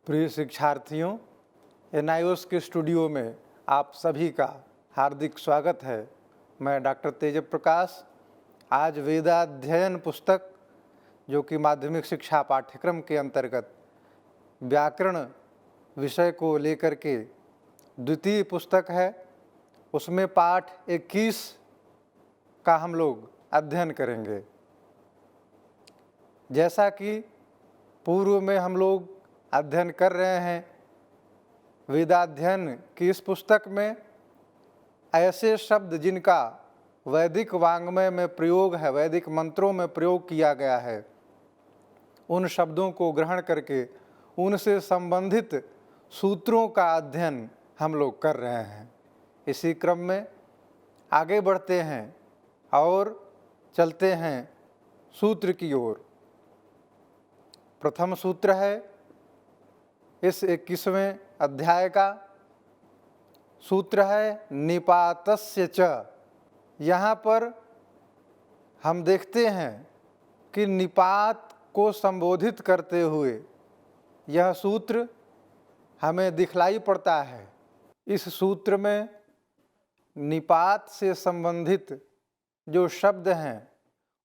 प्रिय शिक्षार्थियों, एनआईओएस के स्टूडियो में आप सभी का हार्दिक स्वागत है। मैं डॉक्टर तेज प्रकाश आज वेदाध्ययन पुस्तक जो कि माध्यमिक शिक्षा पाठ्यक्रम के अंतर्गत व्याकरण विषय को लेकर के द्वितीय पुस्तक है, उसमें पाठ 21 का हम लोग अध्ययन करेंगे। जैसा कि पूर्व में हम लोग अध्ययन कर रहे हैं, वेदाध्ययन की इस पुस्तक में ऐसे शब्द जिनका वैदिक वाङ्मय में प्रयोग है, वैदिक मंत्रों में प्रयोग किया गया है, उन शब्दों को ग्रहण करके उनसे संबंधित सूत्रों का अध्ययन हम लोग कर रहे हैं। इसी क्रम में आगे बढ़ते हैं और चलते हैं सूत्र की ओर। प्रथम सूत्र है इस 21वें अध्याय का, सूत्र है निपातस्य च। यहाँ पर हम देखते हैं कि निपात को संबोधित करते हुए यह सूत्र हमें दिखलाई पड़ता है। इस सूत्र में निपात से संबंधित जो शब्द हैं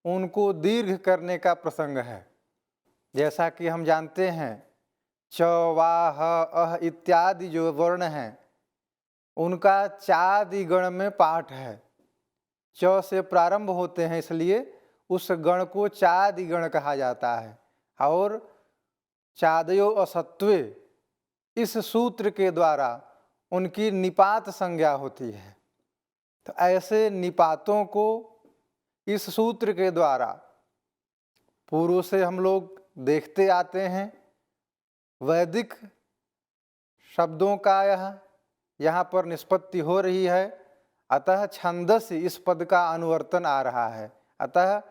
उनको दीर्घ करने का प्रसंग है। जैसा कि हम जानते हैं, च, वा, ह, अह इत्यादि जो वर्ण हैं उनका चादि गण में पाठ है। च से प्रारंभ होते हैं, इसलिए उस गण को चादि गण कहा जाता है। और चादयो असत्वे इस सूत्र के द्वारा उनकी निपात संज्ञा होती है। तो ऐसे निपातों को इस सूत्र के द्वारा पूर्व से हम लोग देखते आते हैं। वैदिक शब्दों का यहाँ पर निष्पत्ति हो रही है, अतः छंदस्य इस पद का अनुवर्तन आ रहा है। अतः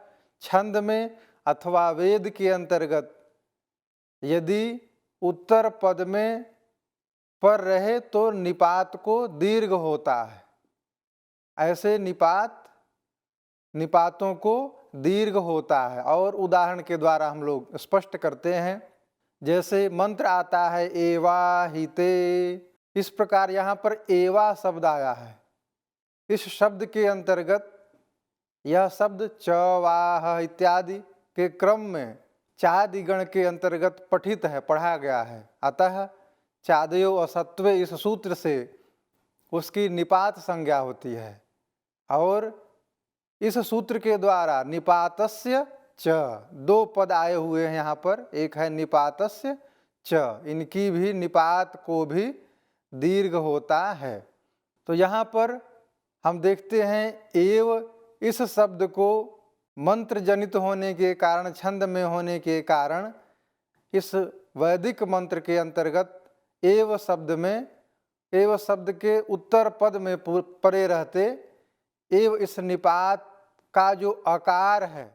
छंद में अथवा वेद के अंतर्गत यदि उत्तर पद में पर रहे तो निपात को दीर्घ होता है। ऐसे निपातों को दीर्घ होता है और उदाहरण के द्वारा हम लोग स्पष्ट करते हैं। जैसे मंत्र आता है एवा हिते, इस प्रकार यहाँ पर एवा शब्द आया है। इस शब्द के अंतर्गत यह शब्द च, वा, ह इत्यादि के क्रम में चादि गण के अंतर्गत पठित है, पढ़ा गया है। अतः चादयो असत्वे इस सूत्र से उसकी निपात संज्ञा होती है। और इस सूत्र के द्वारा निपातस्य च, दो पद आए हुए हैं यहाँ पर, एक है निपातस्य च, इनकी भी निपात को भी दीर्घ होता है। तो यहाँ पर हम देखते हैं एव इस शब्द को मंत्र जनित होने के कारण, छंद में होने के कारण, इस वैदिक मंत्र के अंतर्गत एव शब्द में, एव शब्द के उत्तर पद में परे रहते एव इस निपात का जो आकार है,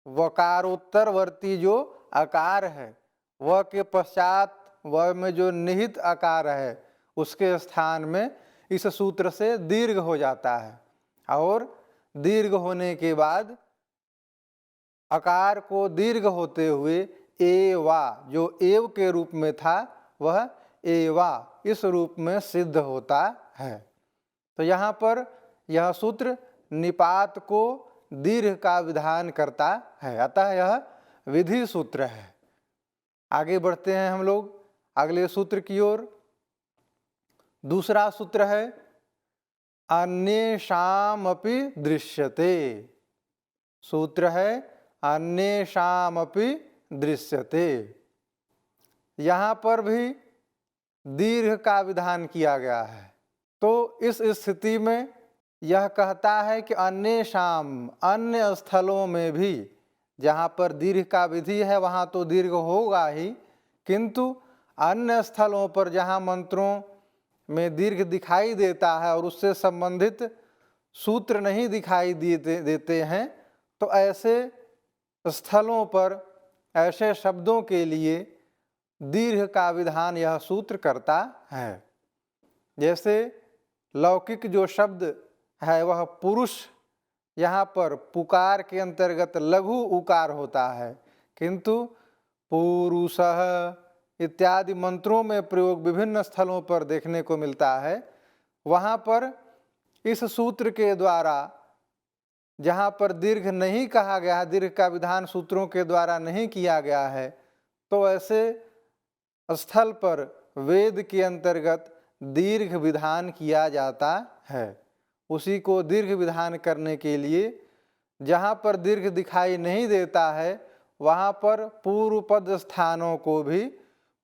वकारोत्तरवर्ती जो आकार है, वह के पश्चात वह में जो निहित आकार है उसके स्थान में इस सूत्र से दीर्घ हो जाता है। और दीर्घ होने के बाद आकार को दीर्घ होते हुए एवा, जो एव के रूप में था वह एवा इस रूप में सिद्ध होता है। तो यहाँ पर यह सूत्र निपात को दीर्घ का विधान करता है, अतः यह विधि सूत्र है। आगे बढ़ते हैं हम लोग अगले सूत्र की ओर। दूसरा सूत्र है अन्येषामपि दृश्यते। सूत्र है अन्येषामपि दृश्यते। यहाँ पर भी दीर्घ का विधान किया गया है। तो इस स्थिति में यह कहता है कि अन्येषाम, अन्य स्थलों में भी जहाँ पर दीर्घ का विधि है वहाँ तो दीर्घ होगा ही, किंतु अन्य स्थलों पर जहाँ मंत्रों में दीर्घ दिखाई देता है और उससे संबंधित सूत्र नहीं दिखाई देते हैं, तो ऐसे स्थलों पर ऐसे शब्दों के लिए दीर्घ का विधान यह सूत्र करता है। जैसे लौकिक जो शब्द है वह पुरुष, यहाँ पर पुकार के अंतर्गत लघु उकार होता है, किंतु पुरुषः इत्यादि मंत्रों में प्रयोग विभिन्न स्थलों पर देखने को मिलता है, वहाँ पर इस सूत्र के द्वारा जहाँ पर दीर्घ नहीं कहा गया है, दीर्घ का विधान सूत्रों के द्वारा नहीं किया गया है, तो ऐसे स्थल पर वेद के अंतर्गत दीर्घ विधान किया जाता है। उसी को दीर्घ विधान करने के लिए जहाँ पर दीर्घ दिखाई नहीं देता है, वहाँ पर पूर्व पद स्थानों को भी,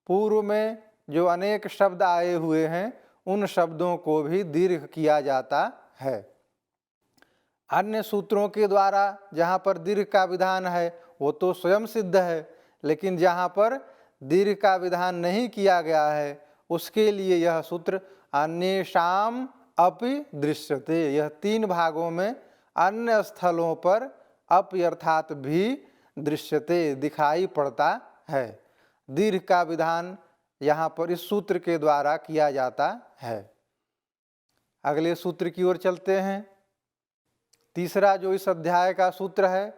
पूर्व में जो अनेक शब्द आए हुए हैं उन शब्दों को भी दीर्घ किया जाता है। अन्य सूत्रों के द्वारा जहाँ पर दीर्घ का विधान है वो तो स्वयं सिद्ध है, लेकिन जहाँ पर दीर्घ का विधान नहीं किया गया है उसके लिए यह सूत्र अन्येषाम अपि दृश्यते, यह 3 भागों में अन्य स्थलों पर अपि अर्थात भी दृश्यते दिखाई पड़ता है। दीर्घ का विधान यहाँ पर इस सूत्र के द्वारा किया जाता है। अगले सूत्र की ओर चलते हैं। तीसरा जो इस अध्याय का सूत्र है,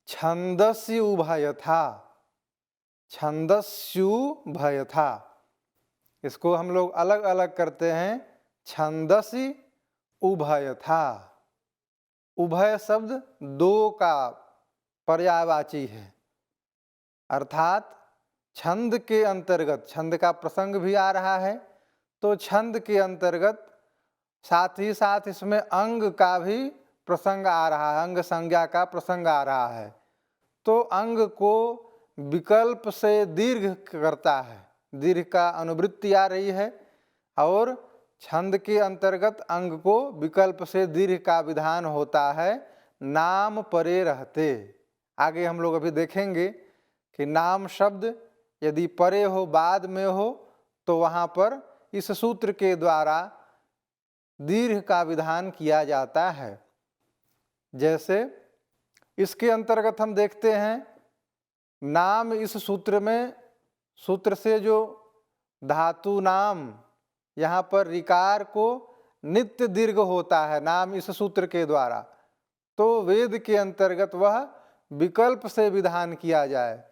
छंदस्य उभयथा, छंदस्युभयथा, इसको हम लोग अलग अलग करते हैं, छंदसि उभयथा। उभय शब्द 2 का पर्यायवाची है, अर्थात छंद के अंतर्गत, छंद का प्रसंग भी आ रहा है तो छंद के अंतर्गत साथ ही साथ इसमें अंग का भी प्रसंग आ रहा है, अंग संज्ञा का प्रसंग आ रहा है, तो अंग को विकल्प से दीर्घ करता है, दीर्घ का अनुवृत्ति आ रही है और छंद के अंतर्गत अंग को विकल्प से दीर्घ का विधान होता है, नाम परे रहते। आगे हम लोग अभी देखेंगे कि नाम शब्द यदि परे हो, बाद में हो, तो वहाँ पर इस सूत्र के द्वारा दीर्घ का विधान किया जाता है। जैसे इसके अंतर्गत हम देखते हैं, नाम इस सूत्र में, सूत्र से जो धातु नाम, यहाँ पर ऋकार को नित्य दीर्घ होता है नाम इस सूत्र के द्वारा, तो वेद के अंतर्गत वह विकल्प से विधान किया जाए।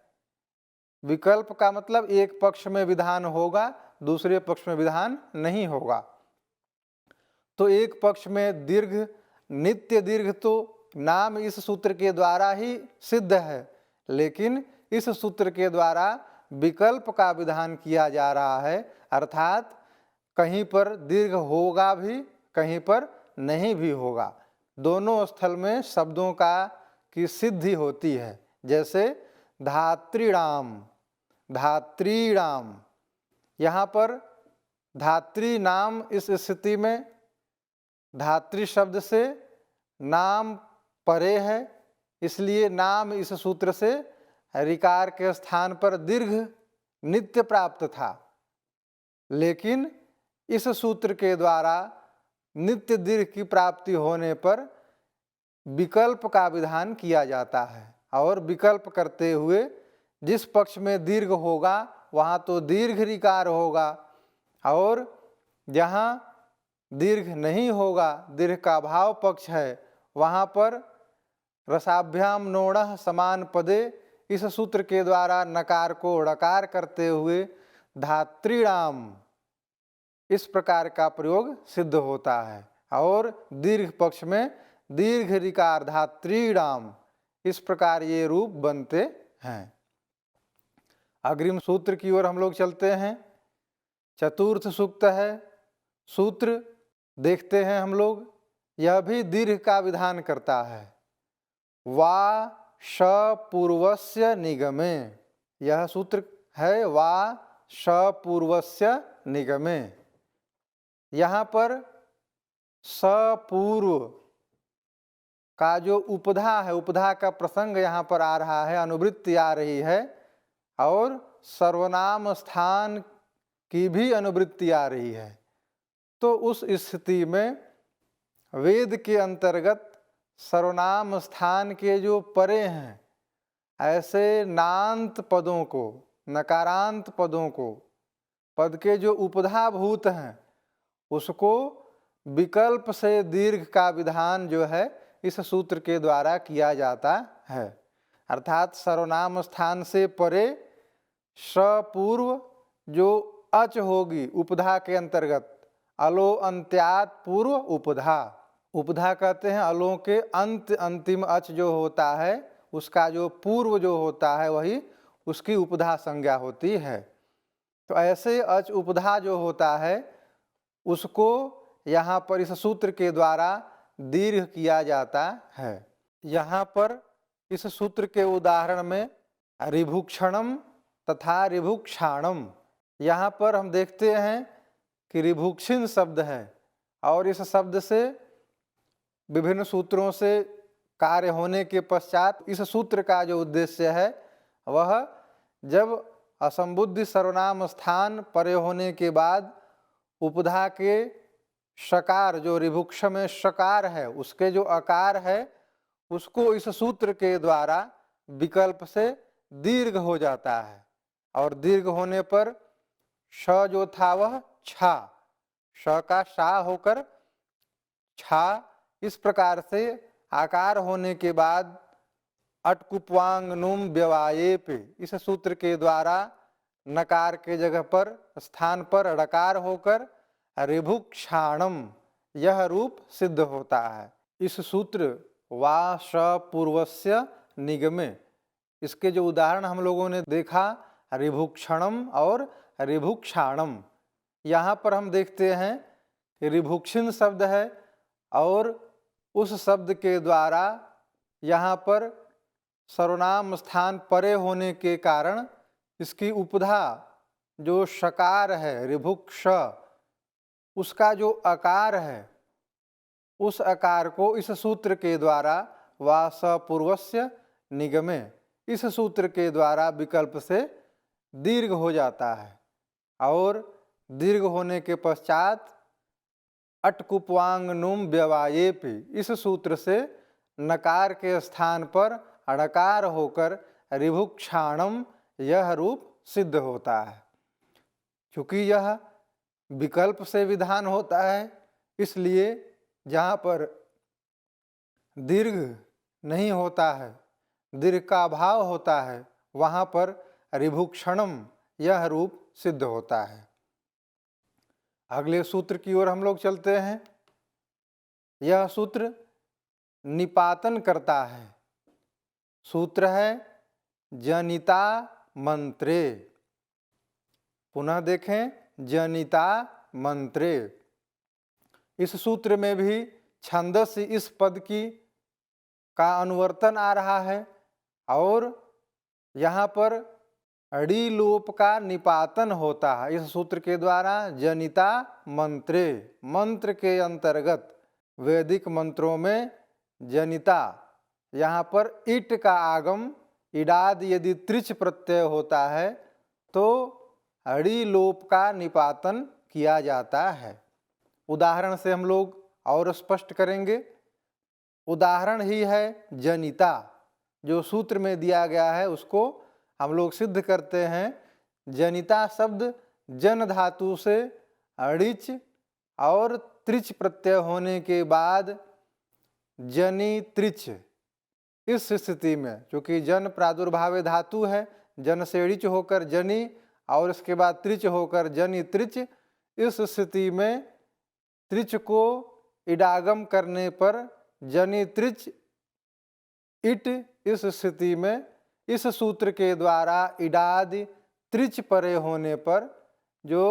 विकल्प का मतलब एक पक्ष में विधान होगा, दूसरे पक्ष में विधान नहीं होगा। तो एक पक्ष में दीर्घ, नित्य दीर्घ तो नाम इस सूत्र के द्वारा ही सिद्ध है, लेकिन इस सूत्र के द्वारा विकल्प का विधान किया जा रहा है, अर्थात कहीं पर दीर्घ होगा भी, कहीं पर नहीं भी होगा, दोनों स्थल में शब्दों का की सिद्धि होती है। जैसे धात्रीणाम, धात्रीणाम, यहाँ पर धात्री नाम इस स्थिति में धात्री शब्द से नाम परे है, इसलिए नाम इस सूत्र से ऋकार के स्थान पर दीर्घ नित्य प्राप्त था, लेकिन इस सूत्र के द्वारा नित्य दीर्घ की प्राप्ति होने पर विकल्प का विधान किया जाता है, और विकल्प करते हुए जिस पक्ष में दीर्घ होगा वहाँ तो दीर्घ ऋकार होगा, और जहाँ दीर्घ नहीं होगा, दीर्घ का भाव पक्ष है, वहाँ पर रसाभ्याम नोणः समान पदे, इस सूत्र के द्वारा नकार को ड़कार करते हुए धात्रीणाम इस प्रकार का प्रयोग सिद्ध होता है, और दीर्घ पक्ष में दीर्घ ऋकार धात्रीणाम, इस प्रकार ये रूप बनते हैं। अग्रिम सूत्र की ओर हम लोग चलते हैं। चतुर्थ सूक्त है, सूत्र देखते हैं हम लोग, यह भी दीर्घ का विधान करता है। वा श पूर्वस्य निगमे, यह सूत्र है वा श पूर्वस्य निगमे। यहाँ पर सपूर्व का जो उपधा है, उपधा का प्रसंग यहाँ पर आ रहा है, अनुवृत्ति आ रही है, और सर्वनाम स्थान की भी अनुवृत्ति आ रही है। तो उस स्थिति में वेद के अंतर्गत सर्वनाम स्थान के जो परे हैं, ऐसे नांत पदों को, नकारांत पदों को, पद के जो उपधाभूत हैं, उसको विकल्प से दीर्घ का विधान जो है इस सूत्र के द्वारा किया जाता है। अर्थात सर्वनाम स्थान से परे सपूर्व जो अच होगी उपधा के अंतर्गत, अलो अंत्यात पूर्व उपधा। उपधा कहते हैं अलों के अंतिम अच जो होता है उसका जो पूर्व जो होता है वही उसकी उपधा संज्ञा होती है। तो ऐसे अच उपधा जो होता है उसको यहाँ पर इस सूत्र के द्वारा दीर्घ किया जाता है। यहाँ पर इस सूत्र के उदाहरण में ऋभुक्षणम तथा ऋभुक्षाणम, यहाँ पर हम देखते हैं कि ऋभुक्षिण शब्द है और इस शब्द से विभिन्न सूत्रों से कार्य होने के पश्चात इस सूत्र का जो उद्देश्य है वह जब असंबुद्धि सर्वनाम स्थान परे होने के बाद उपधा के शकार जो ऋभुक्ष में शकार है उसके जो अकार है उसको इस सूत्र के द्वारा विकल्प से दीर्घ हो जाता है और दीर्घ होने पर श जो था वह छा, श का शा होकर छा। इस प्रकार से आकार होने के बाद अटकुप्वांग नुम व्यवायेप, इस सूत्र के द्वारा नकार के जगह पर स्थान पर ड़कार होकर ऋभुक्षाणम यह रूप सिद्ध होता है। इस सूत्र वा श पूर्वस्य निगमे, इसके जो उदाहरण हम लोगों ने देखा ऋभुक्षणम और ऋभुक्षाणम, यहाँ पर हम देखते हैं कि ऋभुक्षिण शब्द है और उस शब्द के द्वारा यहाँ पर सर्वनाम स्थान परे होने के कारण इसकी उपधा जो शकार है ऋभुक्ष, उसका जो अकार है उस अकार को इस सूत्र के द्वारा वा स पूर्वस्य निगमे, इस सूत्र के द्वारा विकल्प से दीर्घ हो जाता है और दीर्घ होने के पश्चात अटकुप्वांग नुम व्यवायेप, इस सूत्र से नकार के स्थान पर अड़कार होकर ऋभुक्षाणम यह रूप सिद्ध होता है। क्योंकि यह विकल्प से विधान होता है इसलिए जहाँ पर दीर्घ नहीं होता है, दीर्घ का अभाव होता है, वहाँ पर ऋभुक्षणम यह रूप सिद्ध होता है। अगले सूत्र की ओर हम लोग चलते हैं। यह सूत्र निपातन करता है। सूत्र है जनिता मंत्रे। पुनः देखें जनिता मंत्रे। इस सूत्र में भी छंदस इस पद की का अनुवर्तन आ रहा है और यहाँ पर अड़ी लोप का निपातन होता है। इस सूत्र के द्वारा जनिता मंत्रे, मंत्र के अंतर्गत वैदिक मंत्रों में जनिता, यहाँ पर इट का आगम इडाद यदि त्रिच प्रत्यय होता है तो अड़ी लोप का निपातन किया जाता है। उदाहरण से हम लोग और स्पष्ट करेंगे। उदाहरण ही है जनिता, जो सूत्र में दिया गया है उसको हम लोग सिद्ध करते हैं। जनिता शब्द जन धातु से अड़िच और त्रिच प्रत्यय होने के बाद जनि त्रिच, इस स्थिति में क्योंकि जन प्रादुर्भाव धातु है, जन से अड़िच होकर जनि और इसके बाद त्रिच होकर जनि त्रिच, इस स्थिति में त्रिच को इडागम करने पर जनि त्रिच इट, इस स्थिति में इस सूत्र के द्वारा इडादि त्रिच परे होने पर जो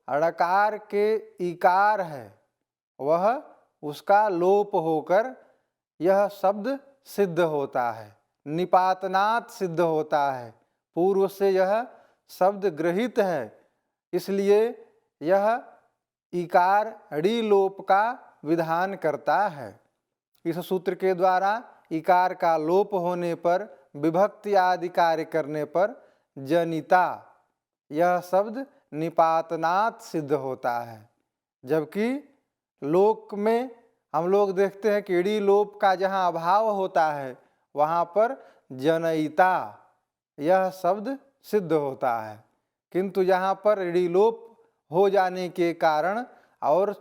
अड़कार के इकार है वह उसका लोप होकर यह शब्द सिद्ध होता है, निपातनात् सिद्ध होता है। पूर्व से यह शब्द गृहीत है इसलिए यह इकार अड़ी लोप का विधान करता है। इस सूत्र के द्वारा इकार का लोप होने पर विभक्ति आदि कार्य करने पर जनिता यह शब्द निपातनात् सिद्ध होता है। जबकि लोक में हम लोग देखते हैं कि इड़ी लोप का जहाँ अभाव होता है वहाँ पर जनयिता यह शब्द सिद्ध होता है, किंतु यहाँ पर इड़ी लोप हो जाने के कारण और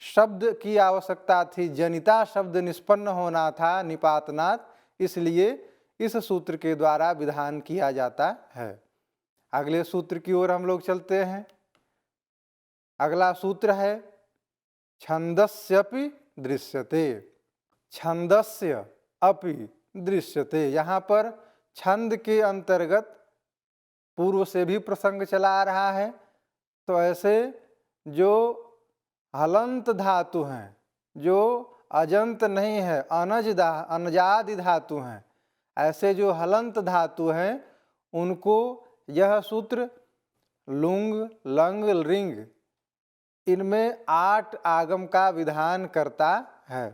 शब्द की आवश्यकता थी, जनिता शब्द निष्पन्न होना था निपातनात्, इसलिए इस सूत्र के द्वारा विधान किया जाता है। अगले सूत्र की ओर हम लोग चलते हैं। अगला सूत्र है छंदस्यपि दृश्यते। छंदस्य अपि दृश्यते, यहाँ पर छंद के अंतर्गत पूर्व से भी प्रसंग चला आ रहा है, तो ऐसे जो हलंत धातु हैं, जो अजंत नहीं है, अनजादि धातु हैं, ऐसे जो हलंत धातु हैं उनको यह सूत्र लुंग लंग रिंग इनमें 8 आगम का विधान करता है।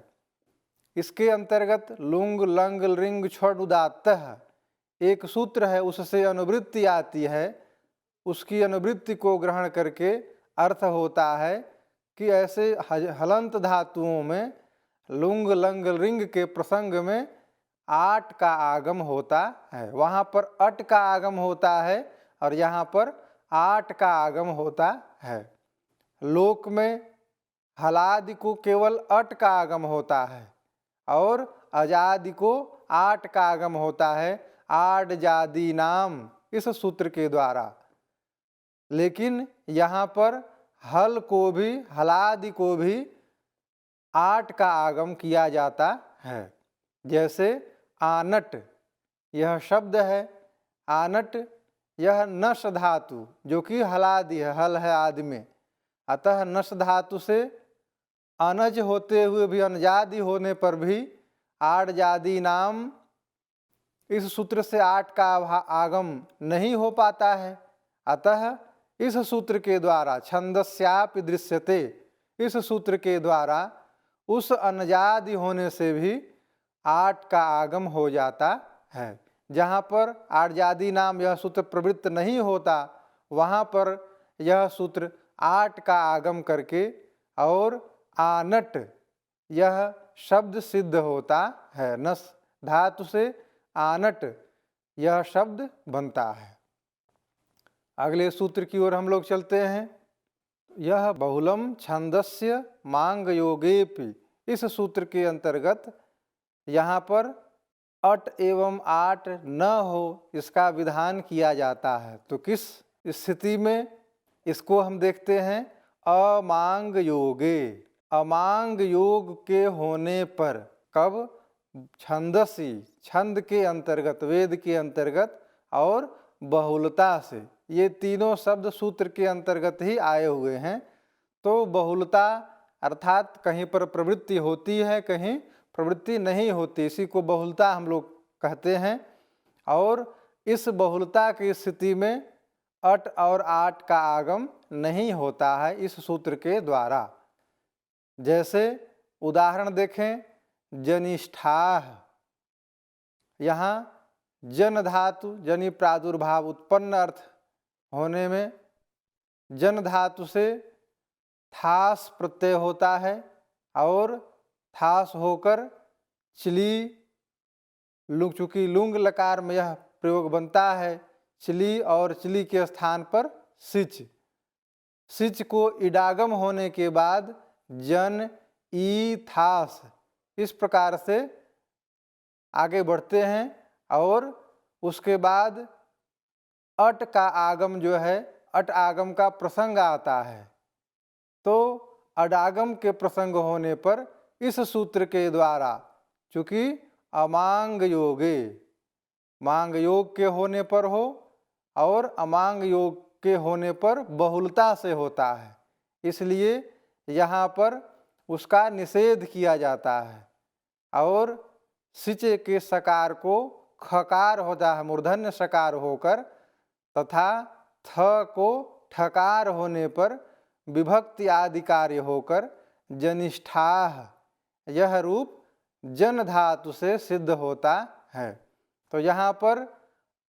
इसके अंतर्गत लुंग लंग रिंग छोड़ उदात्तः एक सूत्र है, उससे अनुवृत्ति आती है। उसकी अनुवृत्ति को ग्रहण करके अर्थ होता है कि ऐसे हलंत धातुओं में लुंग लंग रिंग के प्रसंग में 8 का आगम होता है। वहाँ पर अट का आगम होता है और यहाँ पर 8 का आगम होता है। लोक में हलादि को केवल अट का आगम होता है और अजादि को 8 का आगम होता है, आड जादी नाम इस सूत्र के द्वारा। लेकिन यहाँ पर हल को भी, हलादि को भी 8 का आगम किया जाता है। जैसे आनट यह शब्द है, आनट यह नश धातु जो कि हलादि है, हल है आदि में, अतः नश धातु से अनज होते हुए भी, अनजादि होने पर भी आड जादी नाम इस सूत्र से 8 का आगम नहीं हो पाता है। अतः इस सूत्र के द्वारा छंदस्यापि दृश्यते, इस सूत्र के द्वारा उस अनजादि होने से भी 8 का आगम हो जाता है। जहाँ पर आडजादी नाम यह सूत्र प्रवृत्त नहीं होता, वहाँ पर यह सूत्र 8 का आगम करके और आनट यह शब्द सिद्ध होता है। नस धातु से आनट यह शब्द बनता है। अगले सूत्र की ओर हम लोग चलते हैं। यह बहुलम छंदस्य मांग योगेपि, इस सूत्र के अंतर्गत यहाँ पर अट एवं आट न हो इसका विधान किया जाता है। तो किस स्थिति में इसको हम देखते हैं? अमांग योगे, अमांग योग के होने पर। कब? छंदसी, छंद के अंतर्गत, वेद के अंतर्गत और बहुलता से, ये तीनों शब्द सूत्र के अंतर्गत ही आए हुए हैं। तो बहुलता अर्थात कहीं पर प्रवृत्ति होती है, कहीं प्रवृत्ति नहीं होती, इसी को बहुलता हम लोग कहते हैं। और इस बहुलता की स्थिति में अट और आट का आगम नहीं होता है इस सूत्र के द्वारा। जैसे उदाहरण देखें, जनिष्ठाः, यहाँ जन धातु, जनि प्रादुर्भाव उत्पन्न अर्थ होने में जन धातु से थास प्रत्यय होता है और थास होकर चिली, चूँकि लुंग लकार में यह प्रयोग बनता है, चिली और चिली के स्थान पर सिच, सिच को इडागम होने के बाद जन ई थास, इस प्रकार से आगे बढ़ते हैं। और उसके बाद अट का आगम जो है, अट आगम का प्रसंग आता है। तो अडागम के प्रसंग होने पर इस सूत्र के द्वारा, चूँकि अमांग योगे, मांग योग के होने पर हो और अमांग योग के होने पर बहुलता से होता है, इसलिए यहाँ पर उसका निषेध किया जाता है। और सिचे के सकार को खकार होता है, मूर्धन्य सकार होकर, तथा थ को ठकार होने पर विभक्ति आदि कार्य होकर जनिष्ठाः यह रूप जन धातु से सिद्ध होता है। तो यहाँ पर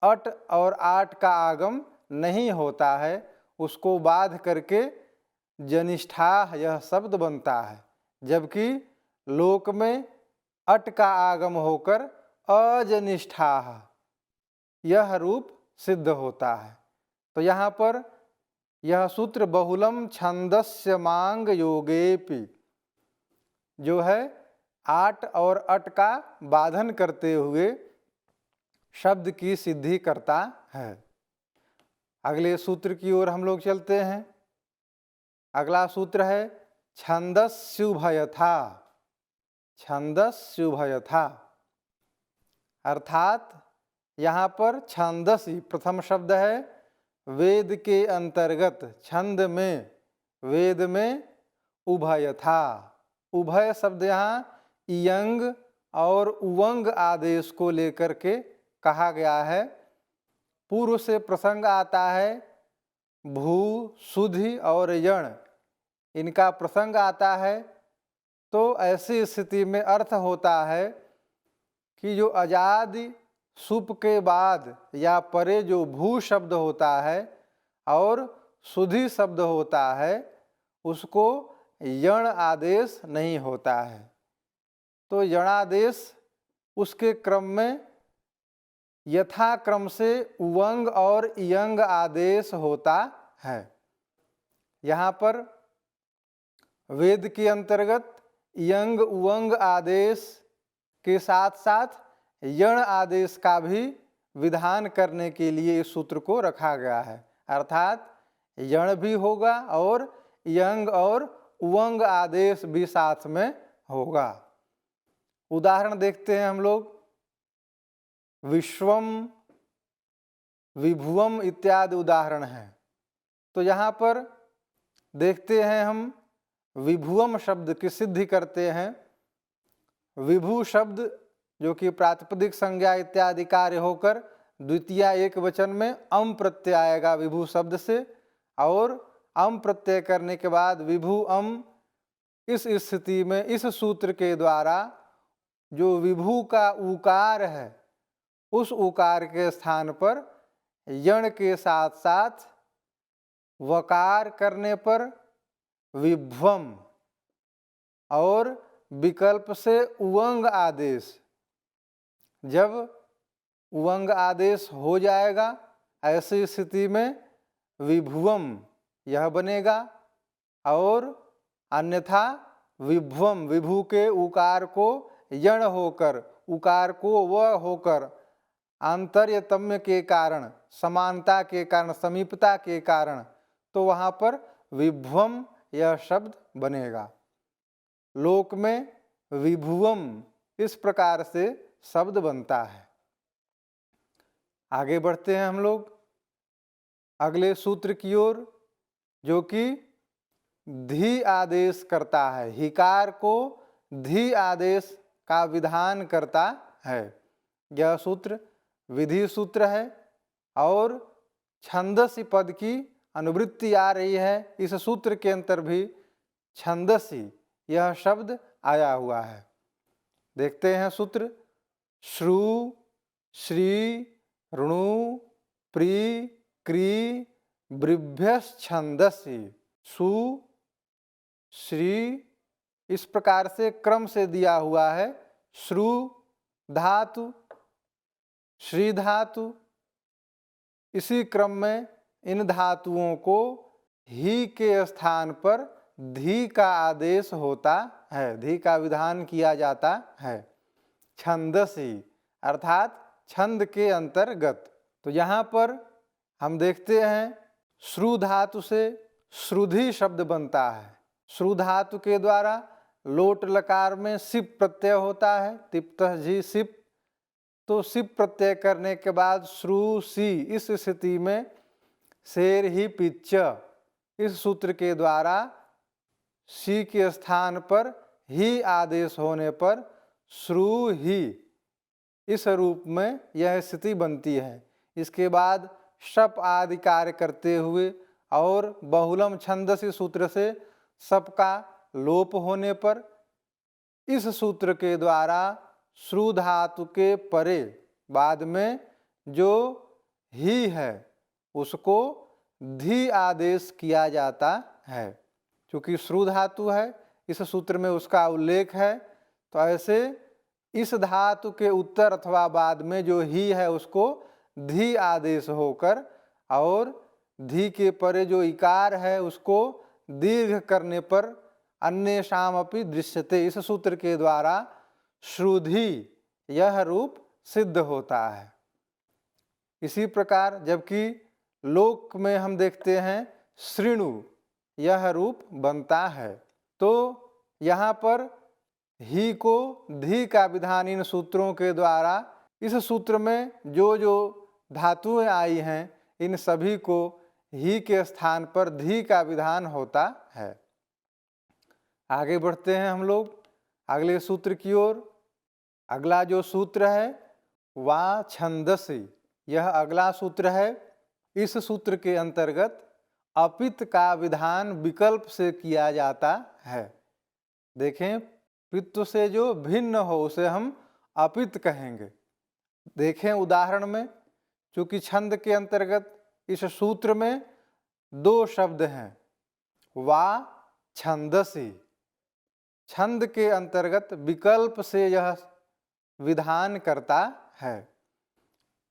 अट और आट का आगम नहीं होता है, उसको बाध करके जनिष्ठाः यह शब्द बनता है। जबकि लोक में अट का आगम होकर अजनिष्ठाः यह रूप सिद्ध होता है। तो यहाँ पर यह सूत्र बहुलम छंदस्य मांग योगेपि जो है आट और अट का बाधन करते हुए शब्द की सिद्धि करता है। अगले सूत्र की ओर हम लोग चलते हैं। अगला सूत्र है छंदस्युभयथा। छंदस्युभयथा अर्थात यहाँ पर छंदसी प्रथम शब्द है, वेद के अंतर्गत छंद में, वेद में उभयथा। उभय शब्द यहाँ इयंग और उवंग आदेश को लेकर के कहा गया है। पूर्व से प्रसंग आता है, भू, सुधि और यण, इनका प्रसंग आता है। तो ऐसी स्थिति में अर्थ होता है कि जो अजादि सुप के बाद या परे जो भू शब्द होता है और सुधि शब्द होता है, उसको यण आदेश नहीं होता है। तो यणादेश उसके क्रम में यथाक्रम से उवंग और इयंग आदेश होता है। यहाँ पर वेद के अंतर्गत इयंग उवंग आदेश के साथ साथ यण आदेश का भी विधान करने के लिए इस सूत्र को रखा गया है। अर्थात यण भी होगा और इयंग और उवंग आदेश भी साथ में होगा। उदाहरण देखते हैं हम लोग। विश्वम, विभुवम इत्यादि उदाहरण हैं। तो यहाँ पर देखते हैं हम विभुवम शब्द की सिद्धि करते हैं। विभु शब्द जो कि प्रातिपदिक संज्ञा इत्यादि कार्य होकर द्वितीय एक वचन में अम प्रत्यय आएगा विभु शब्द से, और अम प्रत्यय करने के बाद विभु अम। इस स्थिति में इस सूत्र के द्वारा जो विभु का उकार है, उस उकार के स्थान पर यण के साथ साथ वकार करने पर विभ्वम और विकल्प से उवंग आदेश, जब उवंग आदेश हो जाएगा ऐसी स्थिति में विभुवम यह बनेगा, और अन्यथा विभ्वम विभु के उकार को यण होकर, उकार को व होकर, आंतर्यतम्य के कारण, समानता के कारण, समीपता के कारण, तो वहाँ पर विभ्वम यह शब्द बनेगा। लोक में विभुवम इस प्रकार से शब्द बनता है। आगे बढ़ते हैं हम लोग अगले सूत्र की ओर, जो कि धी आदेश करता है, हिकार को धी आदेश का विधान करता है। यह सूत्र विधि सूत्र है और छंदसी पद की अनुवृत्ति आ रही है। इस सूत्र के अंतर भी छंदसी यह शब्द आया हुआ है। देखते हैं सूत्र। श्रु, श्री, ऋणु, प्री, क्री, बृभ्यश्छंदसि। सु, श्री इस प्रकार से क्रम से दिया हुआ है। श्रु धातु, श्री धातु, इसी क्रम में इन धातुओं को ही के स्थान पर धी का आदेश होता है, धी का विधान किया जाता है। छंदसी अर्थात छंद के अंतर्गत। तो यहाँ पर हम देखते हैं श्रु धातु से श्रुधि शब्द बनता है। श्रु धातु के द्वारा लोट लकार में सिप प्रत्यय होता है, तिप्तः जी सिप। तो सिप प्रत्यय करने के बाद श्रु सी, इस स्थिति में शेर ही पिच्च, इस सूत्र के द्वारा सी के स्थान पर ही आदेश होने पर श्रु ही, इस रूप में यह स्थिति बनती है। इसके बाद शप आदि कार्य करते हुए और बहुलम छंदसी सूत्र से सप का लोप होने पर इस सूत्र के द्वारा श्रु धातु के परे बाद में जो ही है उसको धी आदेश किया जाता है। क्योंकि श्रु धातु है, इस सूत्र में उसका उल्लेख है, तो ऐसे इस धातु के उत्तर अथवा बाद में जो ही है उसको धी आदेश होकर, और धी के परे जो इकार है उसको दीर्घ करने पर अन्येषाम अपि दृश्यते, इस सूत्र के द्वारा श्रुधि यह रूप सिद्ध होता है। इसी प्रकार जबकि लोक में हम देखते हैं श्रीणु, यह रूप बनता है। तो यहाँ पर ही को धी का विधान इन सूत्रों के द्वारा, इस सूत्र में जो जो धातुएं आई हैं इन सभी को ही के स्थान पर धी का विधान होता है। आगे बढ़ते हैं हम लोग अगले सूत्र की ओर। अगला जो सूत्र है वा छंदसी, यह अगला सूत्र है। इस सूत्र के अंतर्गत अपित का विधान विकल्प से किया जाता है। देखें, पित्त से जो भिन्न हो उसे हम अपित कहेंगे। देखें उदाहरण में, चूंकि छंद के अंतर्गत इस सूत्र में दो शब्द हैं, वा छंदसी। छंद के अंतर्गत विकल्प से यह विधान करता है।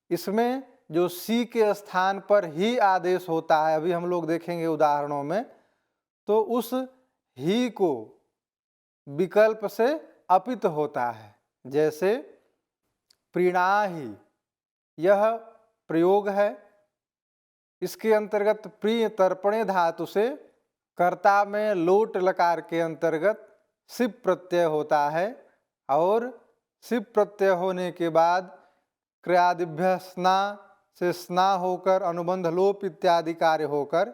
इसमें जो सी के स्थान पर ही आदेश होता है, अभी हम लोग देखेंगे उदाहरणों में, तो उस ही को विकल्प से अपित होता है। जैसे प्रीणाहि, यह प्रयोग है। इसके अंतर्गत प्रिय तर्पणे धातु से कर्ता में लोट लकार के अंतर्गत सिप प्रत्यय होता है और सिप प्रत्यय होने के बाद क्रियादिभ्य स्ना से स्ना होकर अनुबंध लोप इत्यादि कार्य होकर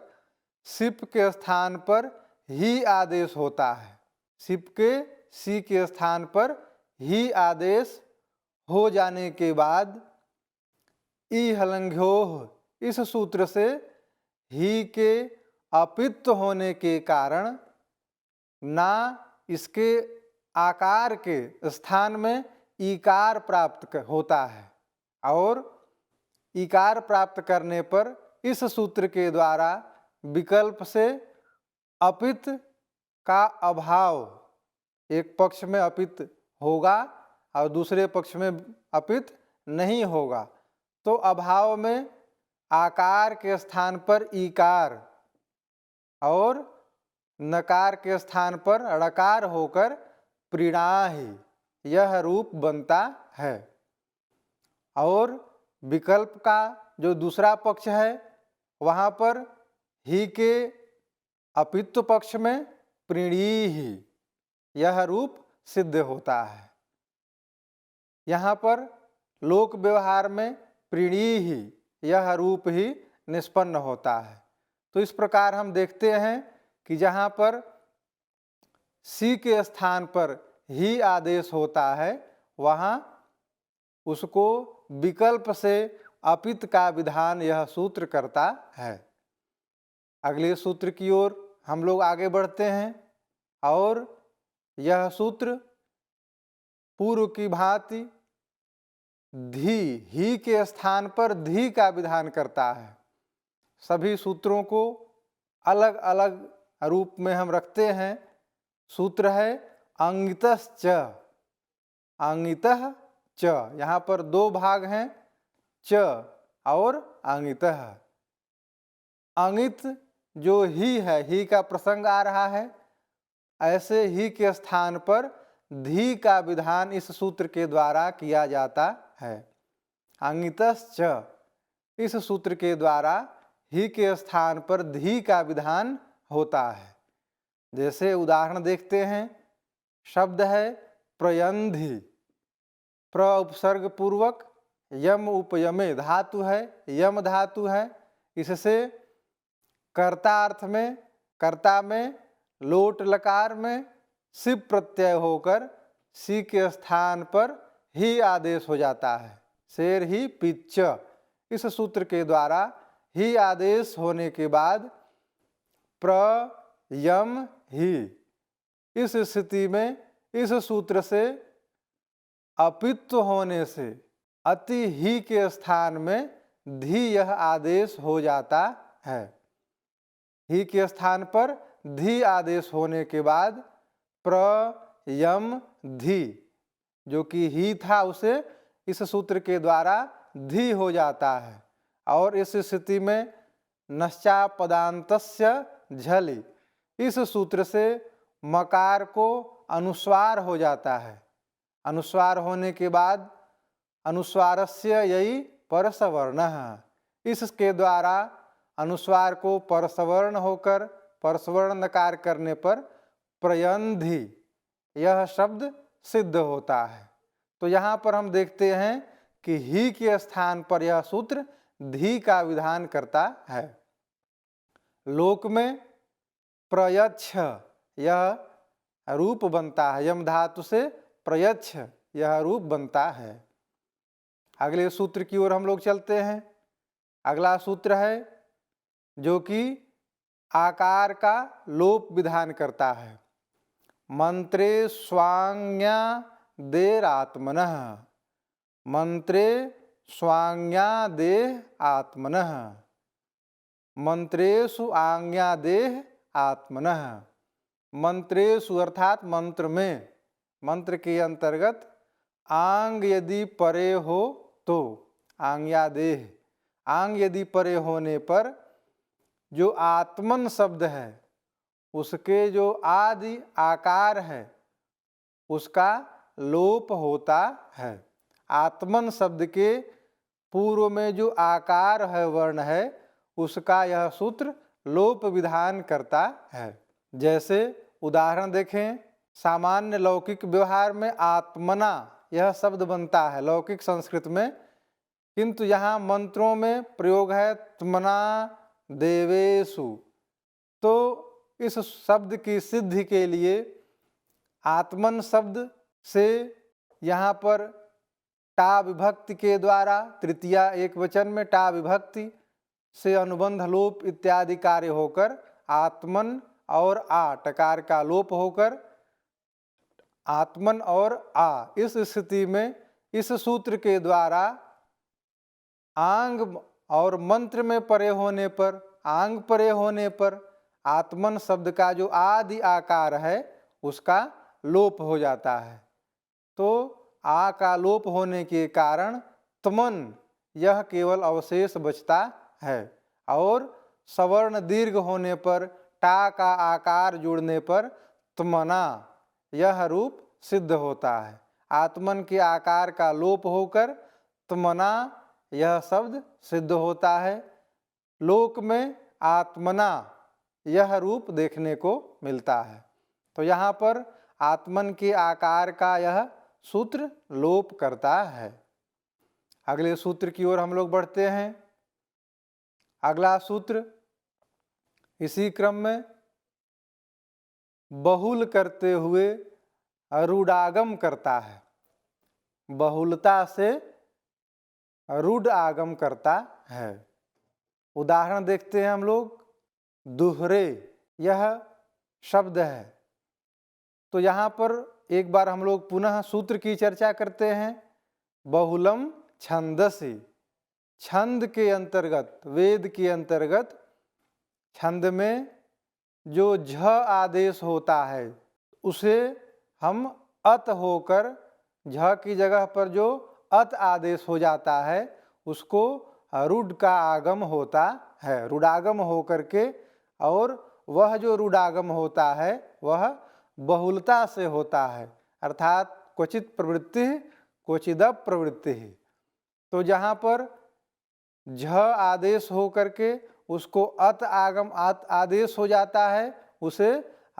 सिप के स्थान पर ही आदेश होता है। सिप के सी के स्थान पर ही आदेश हो जाने के बाद ई हलंघ्योह, इस सूत्र से ही के अपित्त होने के कारण ना इसके आकार के स्थान में ईकार प्राप्त होता है और ईकार प्राप्त करने पर इस सूत्र के द्वारा विकल्प से अपित का अभाव, एक पक्ष में अपित होगा और दूसरे पक्ष में अपित नहीं होगा, तो अभाव में आकार के स्थान पर ईकार और नकार के स्थान पर ड़कार होकर प्रीणाहि, यह रूप बनता है। और विकल्प का जो दूसरा पक्ष है वहाँ पर ही के अपित्व पक्ष में प्रीणीहि, यह रूप सिद्ध होता है। यहाँ पर लोक व्यवहार में प्रीणीहि यह रूप ही निष्पन्न होता है। तो इस प्रकार हम देखते हैं कि जहाँ पर सी के स्थान पर ही आदेश होता है वहाँ उसको विकल्प से अपित का विधान यह सूत्र करता है। अगले सूत्र की ओर हम लोग आगे बढ़ते हैं और यह सूत्र पूर्व की भांति धी, ही के स्थान पर धी का विधान करता है। सभी सूत्रों को अलग अलग रूप में हम रखते हैं। सूत्र है अंगितश्च, अंगितः च, यहाँ पर दो भाग हैं, च और अंगितः। अंगित जो ही है, ही का प्रसंग आ रहा है, ऐसे ही के स्थान पर धी का विधान इस सूत्र के द्वारा किया जाता है। अंगितश्च, इस सूत्र के द्वारा ही के स्थान पर धी का विधान होता है। जैसे उदाहरण देखते हैं, शब्द है प्रयंधि, प्र उपसर्ग पूर्वक यम उपयमे धातु है, यम धातु है। इससे कर्तार्थ में, कर्ता में लोट लकार में सिप प्रत्यय होकर सी के स्थान पर ही आदेश हो जाता है। शेर ही पिच्च, इस सूत्र के द्वारा ही आदेश होने के बाद प्र यम ही, इस स्थिति में इस सूत्र से अपित्व होने से अति ही के स्थान में धी यह आदेश हो जाता है। ही के स्थान पर धी आदेश होने के बाद प्र यम धी, जो कि ही था उसे इस सूत्र के द्वारा धी हो जाता है। और इस स्थिति में नश्चा पदांतस्य झलि, इस सूत्र से मकार को अनुस्वार हो जाता है। अनुस्वार होने के बाद अनुस्वारस्य यही परसवर्णः, इसके द्वारा अनुस्वार को परसवर्ण होकर परसवर्ण नकार करने पर प्रयंधी यह शब्द सिद्ध होता है। तो यहाँ पर हम देखते हैं कि ही के स्थान पर यह सूत्र धी का विधान करता है। लोक में प्रयच्छ यह रूप बनता है, यम धातु से प्रयच्छ यह रूप बनता है। अगले सूत्र की ओर हम लोग चलते हैं। अगला सूत्र है जो कि आकार का लोप विधान करता है। मंत्रे स्वांज्ञादेरात्मनः, मंत्रे स्वांज्ञादेह आत्मनः, मंत्रेषु आज्ञादेह आत्मनः। मंत्रेषु अर्थात मंत्र में, मंत्र के अंतर्गत आंग यदि परे हो तो आज्ञादेह, आंग यदि परे होने पर जो आत्मन शब्द है उसके जो आदि आकार है उसका लोप होता है। आत्मन शब्द के पूर्व में जो आकार है, वर्ण है, उसका यह सूत्र लोप विधान करता है। जैसे उदाहरण देखें, सामान्य लौकिक व्यवहार में आत्मना यह शब्द बनता है लौकिक संस्कृत में, किंतु यहाँ मंत्रों में प्रयोग है त्मना देवेषु। तो इस शब्द की सिद्धि के लिए आत्मन शब्द से यहाँ पर टा विभक्ति के द्वारा, तृतीया एक वचन में टा विभक्ति से अनुबंध लोप इत्यादि कार्य होकर आत्मन और आ टकार का लोप होकर आत्मन और आ, इस स्थिति में इस सूत्र के द्वारा आंग और मंत्र में परे होने पर, आंग परे होने पर आत्मन शब्द का जो आदि आकार है उसका लोप हो जाता है। तो आ का लोप होने के कारण तमन यह केवल अवशेष बचता है और सवर्ण दीर्घ होने पर टा का आकार जुड़ने पर तमना यह रूप सिद्ध होता है। आत्मन के आकार का लोप होकर तमना यह शब्द सिद्ध होता है। लोक में आत्मना यह रूप देखने को मिलता है। तो यहाँ पर आत्मन के आकार का यह सूत्र लोप करता है। अगले सूत्र की ओर हम लोग बढ़ते हैं। अगला सूत्र इसी क्रम में बहुल करते हुए रूढ़ागम करता है। बहुलता से रूढ़ आगम करता है। उदाहरण देखते हैं हम लोग। दुहरे यह शब्द है। तो यहाँ पर एक बार हम लोग पुनः सूत्र की चर्चा करते हैं। बहुलम छंदसि, छंद के अंतर्गत, वेद के अंतर्गत छंद में जो झ आदेश होता है उसे हम अत होकर, झ की जगह पर जो अत आदेश हो जाता है उसको रूढ़ का आगम होता है, रूढ़ागम होकर के, और वह जो रूढ़ागम होता है वह बहुलता से होता है, अर्थात क्वचित प्रवृत्ति क्वचिद प्रवृत्ति। तो जहाँ पर झ आदेश हो करके उसको अत आगम अत आदेश हो जाता है उसे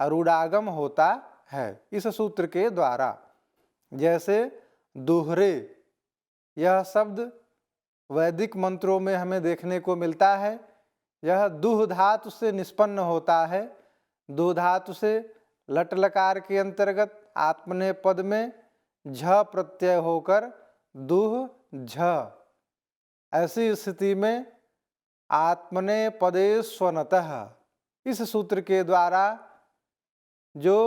रूढ़ागम होता है इस सूत्र के द्वारा। जैसे दोहरे यह शब्द वैदिक मंत्रों में हमें देखने को मिलता है। यह दुह धातु से निष्पन्न होता है। दो धातु से लट लकार के अंतर्गत आत्मने पद में झ प्रत्यय होकर दुह झ। ऐसी स्थिति में आत्मने पदे स्वनतः इस सूत्र के द्वारा जो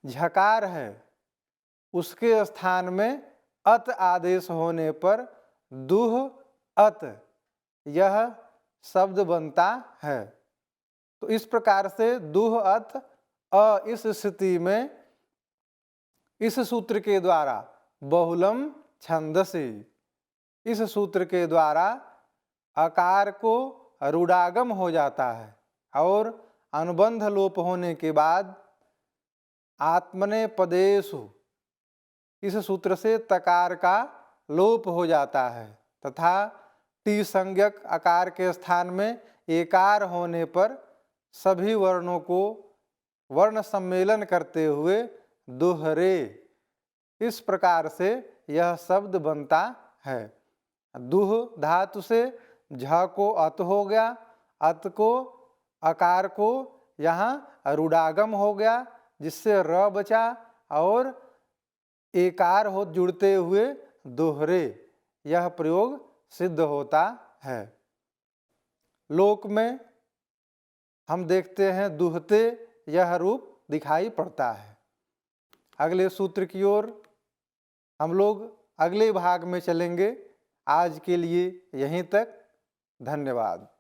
झकार है उसके स्थान में अत आदेश होने पर दुह अत यह शब्द बनता है। तो इस प्रकार से दुह अत अ, इस स्थिति में इस सूत्र के द्वारा बहुलम छंदसि, इस सूत्र के द्वारा आकार को रूढ़ागम हो जाता है और अनुबंध लोप होने के बाद आत्मने पदेषु इस सूत्र से तकार का लोप हो जाता है तथा टी संज्ञक आकार के स्थान में एकार होने पर सभी वर्णों को वर्ण सम्मेलन करते हुए दुहरे, इस प्रकार से यह शब्द बनता है। दुह धातु से झ को अत हो गया, अत को अकार को यहाँ रुडागम हो गया, जिससे र बचा और एकार हो जुड़ते हुए दोहरे, यह प्रयोग सिद्ध होता है। लोक में हम देखते हैं दुहते यह रूप दिखाई पड़ता है। अगले सूत्र की ओर हम लोग अगले भाग में चलेंगे। आज के लिए यहीं तक। धन्यवाद।